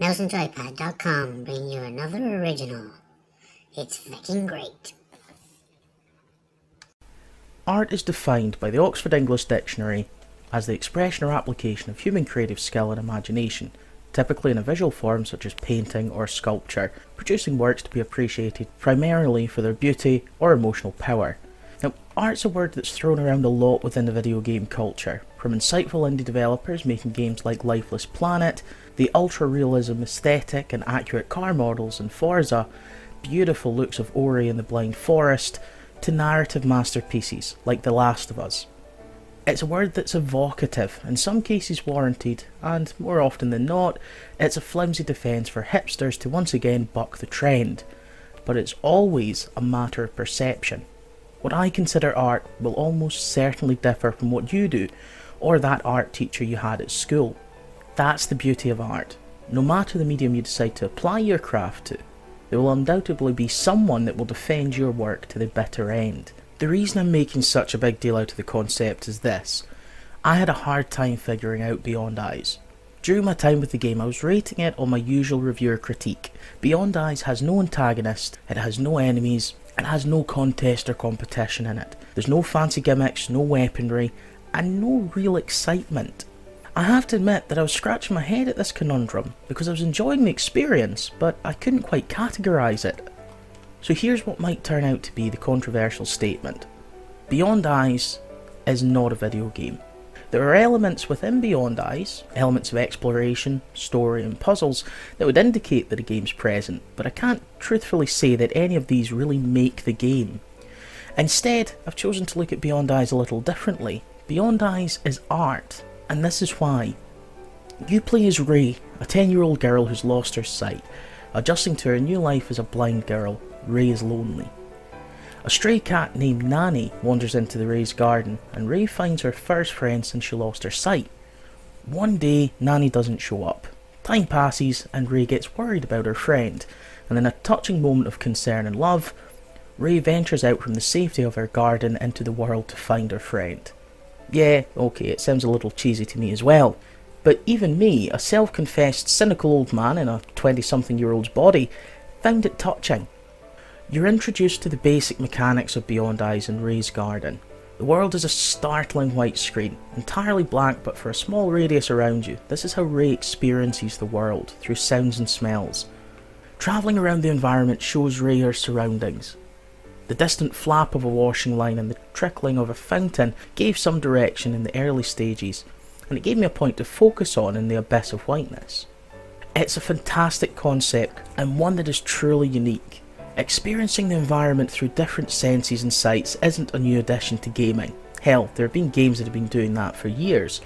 MouseNJoypad.com bring you another original. It's fucking great. Art is defined by the Oxford English Dictionary as the expression or application of human creative skill and imagination, typically in a visual form such as painting or sculpture, producing works to be appreciated primarily for their beauty or emotional power. Now, art's a word that's thrown around a lot within the video game culture, from insightful indie developers making games like Lifeless Planet, the ultra-realism aesthetic and accurate car models in Forza, beautiful looks of Ori and the Blind Forest, to narrative masterpieces like The Last of Us. It's a word that's evocative, in some cases warranted, and more often than not, it's a flimsy defence for hipsters to once again buck the trend. But it's always a matter of perception. What I consider art will almost certainly differ from what you do, or that art teacher you had at school. That's the beauty of art. No matter the medium you decide to apply your craft to, there will undoubtedly be someone that will defend your work to the bitter end. The reason I'm making such a big deal out of the concept is this. I had a hard time figuring out Beyond Eyes. During my time with the game, I was rating it on my usual reviewer critique. Beyond Eyes has no antagonist, it has no enemies, it has no contest or competition in it. There's no fancy gimmicks, no weaponry, and no real excitement. I have to admit that I was scratching my head at this conundrum because I was enjoying the experience, but I couldn't quite categorise it. So here's what might turn out to be the controversial statement. Beyond Eyes is not a video game. There are elements within Beyond Eyes, elements of exploration, story and puzzles that would indicate that a game's present, but I can't truthfully say that any of these really make the game. Instead, I've chosen to look at Beyond Eyes a little differently. Beyond Eyes is art, and this is why. You play as Ray, a 10-year-old girl who's lost her sight. Adjusting to her new life as a blind girl, Ray is lonely. A stray cat named Nanny wanders into the Ray's garden, and Ray finds her first friend since she lost her sight. One day, Nanny doesn't show up. Time passes, and Ray gets worried about her friend, and in a touching moment of concern and love, Ray ventures out from the safety of her garden into the world to find her friend. Yeah, okay, it sounds a little cheesy to me as well, but even me, a self-confessed cynical old man in a 20-something-year-old's body, found it touching. You're introduced to the basic mechanics of Beyond Eyes in Ray's garden. The world is a startling white screen, entirely blank but for a small radius around you. This is how Ray experiences the world, through sounds and smells. Travelling around the environment shows Ray her surroundings. The distant flap of a washing line and the trickling of a fountain gave some direction in the early stages, and it gave me a point to focus on in the abyss of whiteness. It's a fantastic concept, and one that is truly unique. Experiencing the environment through different senses and sights isn't a new addition to gaming. Hell, there have been games that have been doing that for years,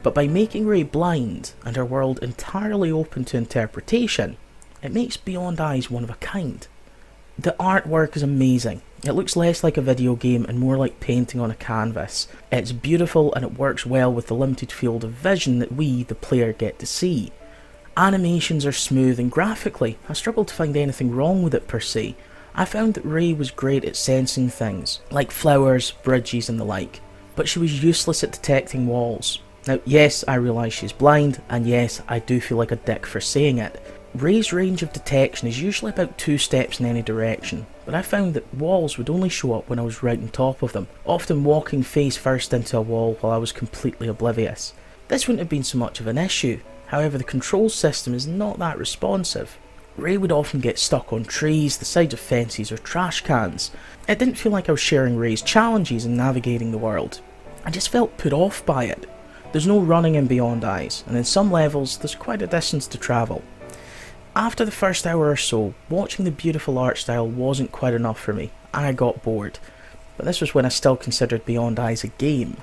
but by making Ray blind and her world entirely open to interpretation, it makes Beyond Eyes one of a kind. The artwork is amazing. It looks less like a video game and more like painting on a canvas. It's beautiful and it works well with the limited field of vision that we, the player, get to see. Animations are smooth and graphically, I struggled to find anything wrong with it per se. I found that Ray was great at sensing things, like flowers, bridges and the like, but she was useless at detecting walls. Now yes, I realise she's blind, and yes, I do feel like a dick for saying it. Ray's range of detection is usually about 2 steps in any direction, but I found that walls would only show up when I was right on top of them, often walking face first into a wall while I was completely oblivious. This wouldn't have been so much of an issue. However, the control system is not that responsive. Ray would often get stuck on trees, the sides of fences or trash cans. It didn't feel like I was sharing Ray's challenges in navigating the world. I just felt put off by it. There's no running in Beyond Eyes, and in some levels there's quite a distance to travel. After the first hour or so, watching the beautiful art style wasn't quite enough for me. I got bored. But this was when I still considered Beyond Eyes a game.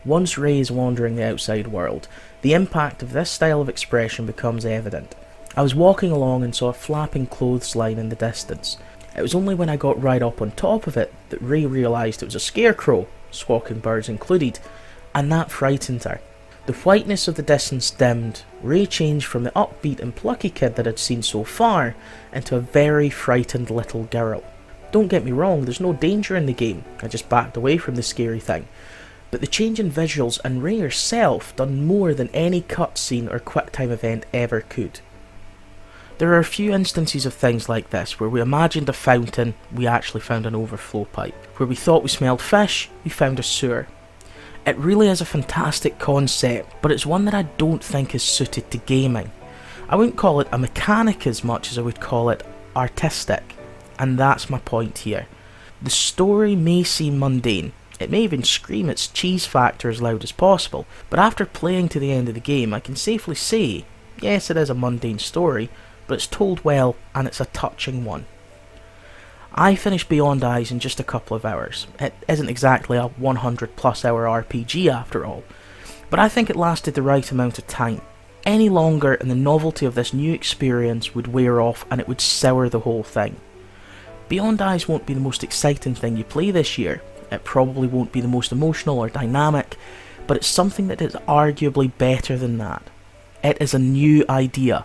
Once Ray is wandering the outside world, the impact of this style of expression becomes evident. I was walking along and saw a flapping clothesline in the distance. It was only when I got right up on top of it that Ray realised it was a scarecrow, squawking birds included, and that frightened her. The whiteness of the distance dimmed, Ray changed from the upbeat and plucky kid that I'd seen so far into a very frightened little girl. Don't get me wrong, there's no danger in the game, I just backed away from the scary thing. But the change in visuals and Ray herself done more than any cutscene or QuickTime event ever could. There are a few instances of things like this, where we imagined a fountain, we actually found an overflow pipe. Where we thought we smelled fish, we found a sewer. It really is a fantastic concept, but it's one that I don't think is suited to gaming. I wouldn't call it a mechanic as much as I would call it artistic, and that's my point here. The story may seem mundane, it may even scream its cheese factor as loud as possible, but after playing to the end of the game I can safely say, yes, it is a mundane story, but it's told well and it's a touching one. I finished Beyond Eyes in just a couple of hours. It isn't exactly a 100+ hour RPG after all, but I think it lasted the right amount of time. Any longer and the novelty of this new experience would wear off and it would sour the whole thing. Beyond Eyes won't be the most exciting thing you play this year, it probably won't be the most emotional or dynamic, but it's something that is arguably better than that. It is a new idea.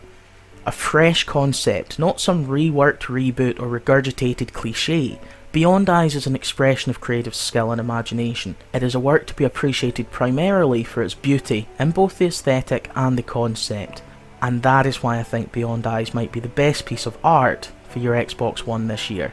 A fresh concept, not some reworked reboot or regurgitated cliché. Beyond Eyes is an expression of creative skill and imagination. It is a work to be appreciated primarily for its beauty in both the aesthetic and the concept, and that is why I think Beyond Eyes might be the best piece of art for your Xbox One this year.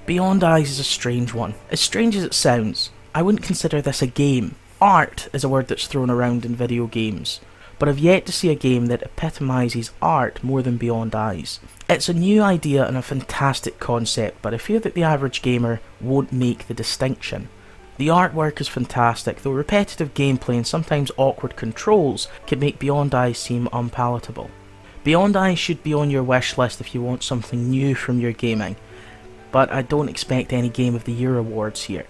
Beyond Eyes is a strange one. As strange as it sounds, I wouldn't consider this a game. Art is a word that's thrown around in video games, but I've yet to see a game that epitomises art more than Beyond Eyes. It's a new idea and a fantastic concept, but I fear that the average gamer won't make the distinction. The artwork is fantastic, though repetitive gameplay and sometimes awkward controls can make Beyond Eyes seem unpalatable. Beyond Eyes should be on your wish list if you want something new from your gaming, but I don't expect any Game of the Year awards here.